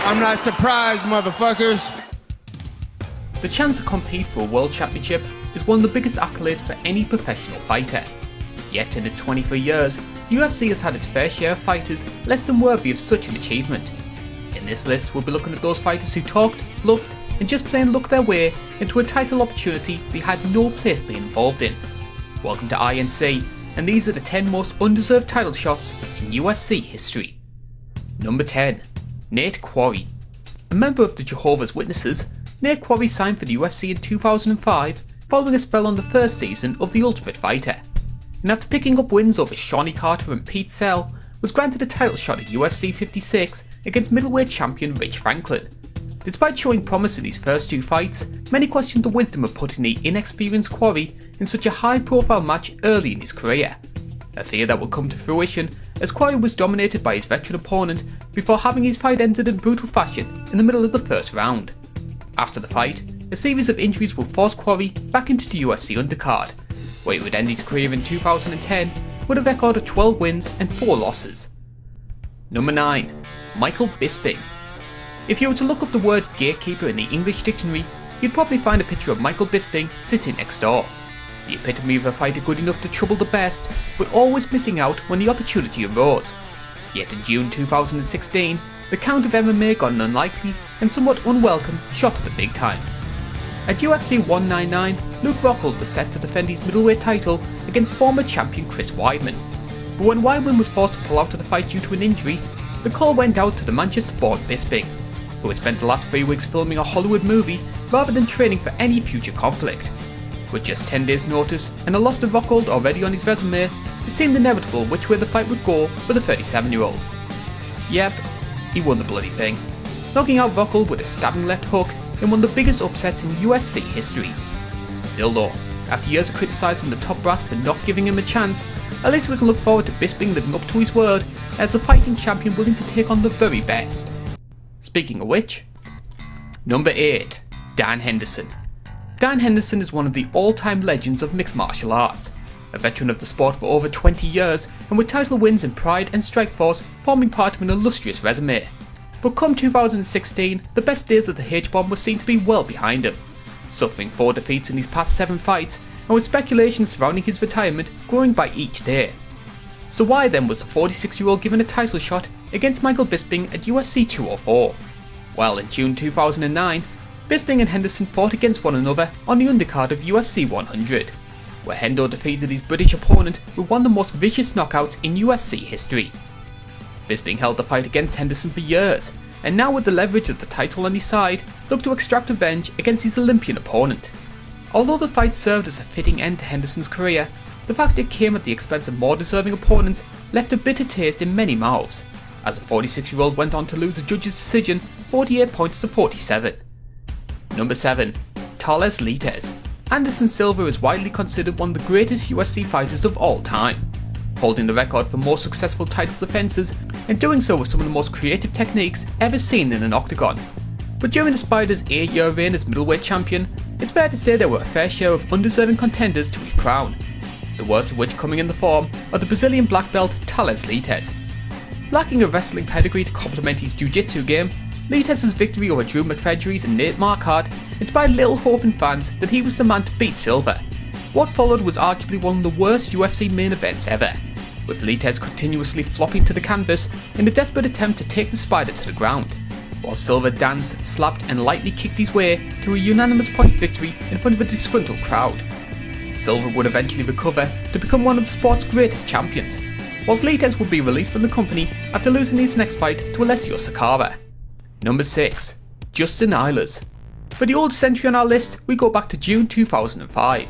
I'm not surprised, motherfuckers. The chance to compete for a world championship is one of the biggest accolades for any professional fighter. Yet in its 23 years, the UFC has had its fair share of fighters less than worthy of such an achievement. In this list, we'll be looking at those fighters who talked, bluffed, and just plain looked their way into a title opportunity they had no place being involved in. Welcome to INC, and these are the 10 most undeserved title shots in UFC history. Number 10. Nate QUARRY. A member of the Jehovah's Witnesses, Nate QUARRY signed for the UFC in 2005 following a spell on the first season of The Ultimate Fighter, and after picking up wins over Shawnee Carter and Pete Sell, was granted a title shot at UFC 56 against middleweight champion Rich Franklin. Despite showing promise in his first two fights, many questioned the wisdom of putting the inexperienced QUARRY in such a high profile match early in his career, a fear that would come to fruition as QUARRY was dominated by his veteran opponent before having his fight ended in brutal fashion in the middle of the first round. After the fight, a series of injuries would force QUARRY back into the UFC undercard, where he would end his career in 2010 with a record of 12 wins and 4 losses. Number 9. Michael Bisping. If you were to look up the word gatekeeper in the English dictionary, you'd probably find a picture of Michael Bisping sitting next door. The epitome of a fighter good enough to trouble the best, but always missing out when the opportunity arose. Yet in June 2016, the Count of MMA got an unlikely and somewhat unwelcome shot at the big time. At UFC 199, Luke Rockhold was set to defend his middleweight title against former champion Chris Weidman. But when Weidman was forced to pull out of the fight due to an injury, the call went out to the Manchester-born Bisping, who had spent the last 3 weeks filming a Hollywood movie rather than training for any future conflict. With just 10 days notice and a loss to Rockhold already on his resume, it seemed inevitable which way the fight would go for the 37-year-old. Yep, he won the bloody thing, knocking out Rockhold with a stabbing left hook in one of the biggest upsets in UFC history. Still though, after years of criticising the top brass for not giving him a chance, at least we can look forward to Bisping living up to his word as a fighting champion willing to take on the very best. Speaking of which, Number 8. Dan Henderson. Dan Henderson is one of the all-time legends of mixed martial arts, a veteran of the sport for over 20 years and with title wins in Pride and Strikeforce forming part of an illustrious resume. But come 2016, the best days of the H-bomb were seen to be well behind him, suffering 4 defeats in his past 7 fights and with speculation surrounding his retirement growing by each day. So why then was the 46-year-old given a title shot against Michael Bisping at UFC 204? Well, in June 2009, Bisping and Henderson fought against one another on the undercard of UFC 100, where Hendo defeated his British opponent with one of the most vicious knockouts in UFC history. Bisping held the fight against Henderson for years, and now with the leverage of the title on his side, looked to extract revenge against his Olympian opponent. Although the fight served as a fitting end to Henderson's career, the fact it came at the expense of more deserving opponents left a bitter taste in many mouths, as the 46-year-old went on to lose a judge's decision 48 points to 47. Number 7. Thales Leites. Anderson Silva is widely considered one of the greatest UFC fighters of all time, holding the record for most successful title defences and doing so with some of the most creative techniques ever seen in an octagon. But during the Spider's 8-year reign as middleweight champion, it's fair to say there were a fair share of undeserving contenders to his crown, the worst of which coming in the form of the Brazilian black belt Thales Leites. Lacking a wrestling pedigree to complement his jiu-jitsu game, Leites' victory over Drew McFedries and Nate Marquardt inspired little hope in fans that he was the man to beat Silva. What followed was arguably one of the worst UFC main events ever, with Leites continuously flopping to the canvas in a desperate attempt to take the Spider to the ground, while Silva danced, slapped and lightly kicked his way to a unanimous point victory in front of a disgruntled crowd. Silva would eventually recover to become one of the sport's greatest champions, whilst Leites would be released from the company after losing his next fight to Alessio Sakara. Number 6. Justin EILERS. For the oldest entry on our list, we go back to June 2005.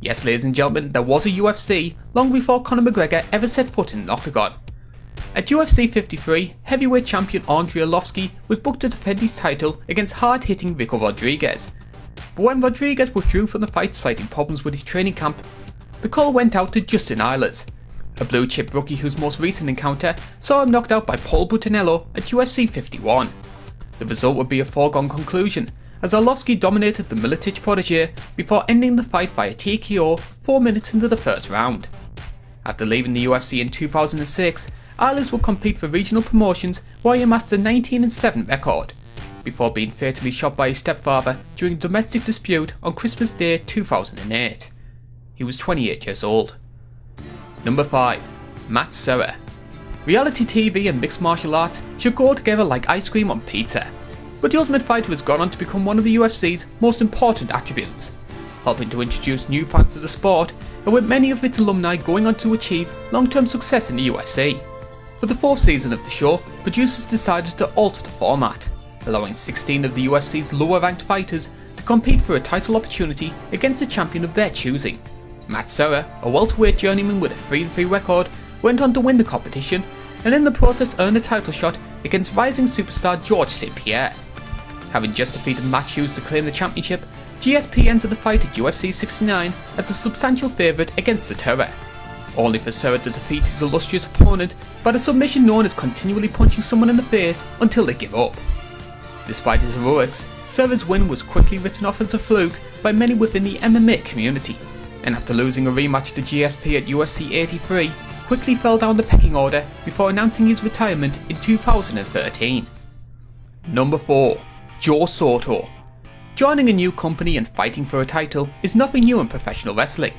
Yes, ladies and gentlemen, there was a UFC long before Conor McGregor ever set foot in an octagon. At UFC 53, heavyweight champion Andrei Arlovski was booked to defend his title against hard-hitting Rico Rodriguez. But when Rodriguez withdrew from the fight citing problems with his training camp, the call went out to Justin EILERS, a blue-chip rookie whose most recent encounter saw him knocked out by Paul Butanello at UFC 51. The result would be a foregone conclusion, as Arlovski dominated the Miletich protege before ending the fight via TKO 4 minutes into the first round. After leaving the UFC in 2006, EILERS would compete for regional promotions where he amassed a 19-7 record, before being fatally shot by his stepfather during a domestic dispute on Christmas Day 2008. He was 28 years old. Number 5. Matt Serra. Reality TV and mixed martial arts should go together like ice cream on pizza, but The Ultimate Fighter has gone on to become one of the UFC's most important attributes, helping to introduce new fans to the sport, and with many of its alumni going on to achieve long-term success in the UFC. For the 4th season of the show, producers decided to alter the format, allowing 16 of the UFC's lower-ranked fighters to compete for a title opportunity against a champion of their choosing. Matt Serra, a welterweight journeyman with a 3-3 record, went on to win the competition, and in the process earned a title shot against rising superstar George St. Pierre. Having just defeated Matt Hughes to claim the championship, GSP entered the fight at UFC 69 as a substantial favourite against the Terror, only for Serra to defeat his illustrious opponent by the submission known as continually punching someone in the face until they give up. Despite his heroics, Serra's win was quickly written off as a fluke by many within the MMA community, and after losing a rematch to GSP at UFC 83, quickly fell down the pecking order before announcing his retirement in 2013. Number 4. Joe Soto. Joining a new company and fighting for a title is nothing new in professional wrestling,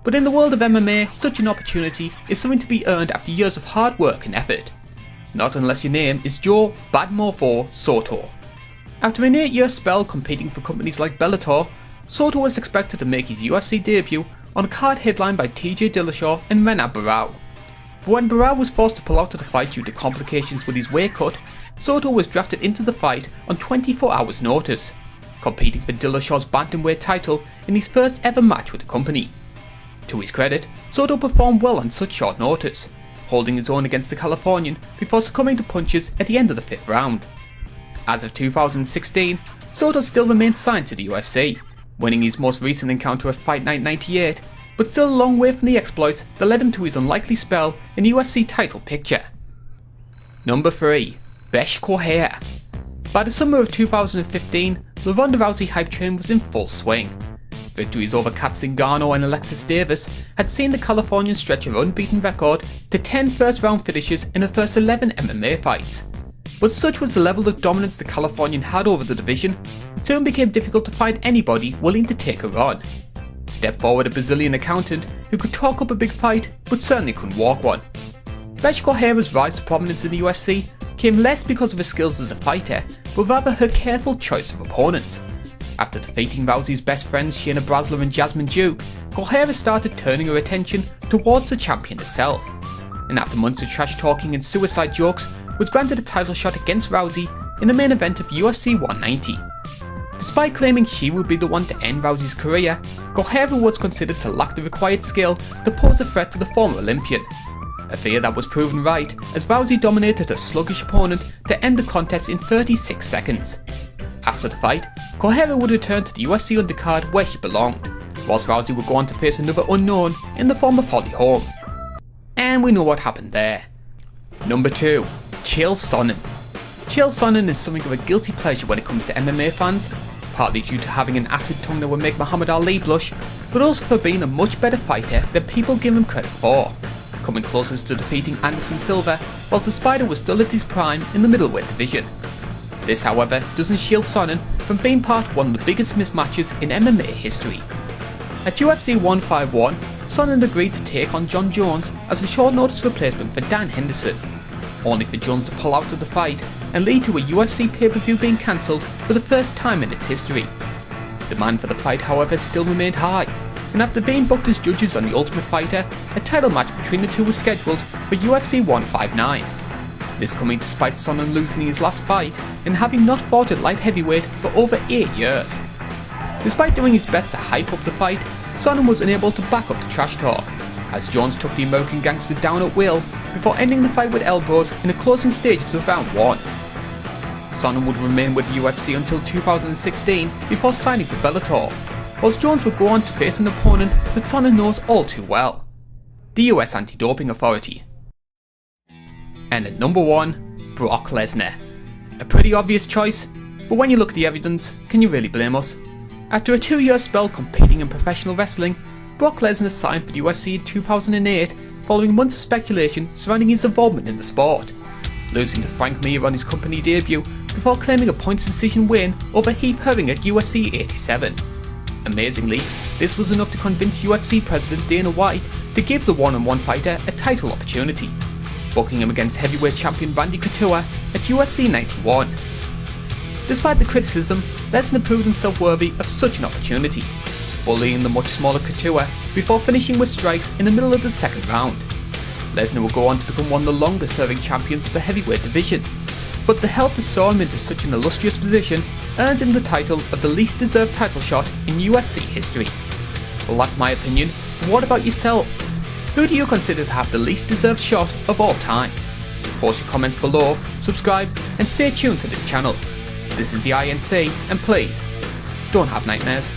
but in the world of MMA, such an opportunity is something to be earned after years of hard work and effort. Not unless your name is Joe Badmorpho Soto. After an 8-year spell competing for companies like Bellator, Soto was expected to make his UFC debut on a card headlined by TJ Dillashaw and Renan Barão. But when Barão was forced to pull out of the fight due to complications with his weight cut, Soto was drafted into the fight on 24 hours notice, competing for Dillashaw's bantamweight title in his first ever match with the company. To his credit, Soto performed well on such short notice, holding his own against the Californian before succumbing to punches at the end of the 5th round. As of 2016, Soto still remains signed to the UFC, winning his most recent encounter at Fight Night 98, but still a long way from the exploits that led him to his unlikely spell in the UFC title picture. Number 3. Besh Correia. By the summer of 2015, the Ronda Rousey hype train was in full swing. Victories over Kat Zingano and Alexis Davis had seen the Californian stretch her unbeaten record to 10 first-round finishes in her first 11 MMA fights. But such was the level of dominance the Californian had over the division, it soon became difficult to find anybody willing to take her on. Step forward a Brazilian accountant who could talk up a big fight but certainly couldn't walk one. Besh Correia's rise to prominence in the UFC came less because of her skills as a fighter, but rather her careful choice of opponents. After defeating Rousey's best friends Shayna Baszler and Jasmine Duke, Correia started turning her attention towards the champion herself, and after months of trash talking and suicide jokes, was granted a title shot against Rousey in the main event of UFC 190. Despite claiming she would be the one to end Rousey's career, Correia was considered to lack the required skill to pose a threat to the former Olympian. A fear that was proven right, as Rousey dominated a sluggish opponent to end the contest in 36 seconds. After the fight, Correia would return to the UFC undercard where she belonged, whilst Rousey would go on to face another unknown in the form of Holly Holm. And we know what happened there. Number 2. CHAEL Sonnen. CHAEL Sonnen is something of a guilty pleasure when it comes to MMA fans, partly due to having an acid tongue that would make Muhammad Ali blush, but also for being a much better fighter than people give him credit for, coming closest to defeating Anderson Silva whilst the Spider was still at his prime in the middleweight division. This, however, doesn't shield Sonnen from being part of one of the biggest mismatches in MMA history. At UFC 151, Sonnen agreed to take on John Jones as a short notice replacement for Dan Henderson, only for Jones to pull out of the fight and lead to a UFC pay-per-view being cancelled for the first time in its history. Demand for the fight, however, still remained high, and after being booked as judges on The Ultimate Fighter, a title match between the two was scheduled for UFC 159. This coming despite Sonnen losing his last fight and having not fought at light heavyweight for over 8 years. Despite doing his best to hype up the fight, Sonnen was unable to back up the trash talk, as Jones took the American gangster down at will before ending the fight with elbows in the closing stages of round 1. Sonnen would remain with the UFC until 2016 before signing for Bellator, whilst Jones would go on to face an opponent that Sonnen knows all too well, the US Anti-Doping Authority. And at number 1, Brock Lesnar. A pretty obvious choice, but when you look at the evidence, can you really blame us? After a 2-year spell competing in professional wrestling, Brock Lesnar signed for the UFC in 2008 following months of speculation surrounding his involvement in the sport, losing to Frank Mir on his company debut before claiming a points decision win over Heath Herring at UFC 87. Amazingly, this was enough to convince UFC President Dana White to give the one-on-one fighter a title opportunity, booking him against heavyweight champion Randy Couture at UFC 91. Despite the criticism, Lesnar proved himself worthy of such an opportunity, bullying the much smaller Couture before finishing with strikes in the middle of the second round. Lesnar would go on to become one of the longest serving champions of the heavyweight division, but the help that saw him into such an illustrious position earned him the title of the least deserved title shot in UFC history. Well, that's my opinion, but what about yourself? Who do you consider to have the least deserved shot of all time? Post your comments below, subscribe, and stay tuned to this channel. This is the INC, and please, don't have nightmares.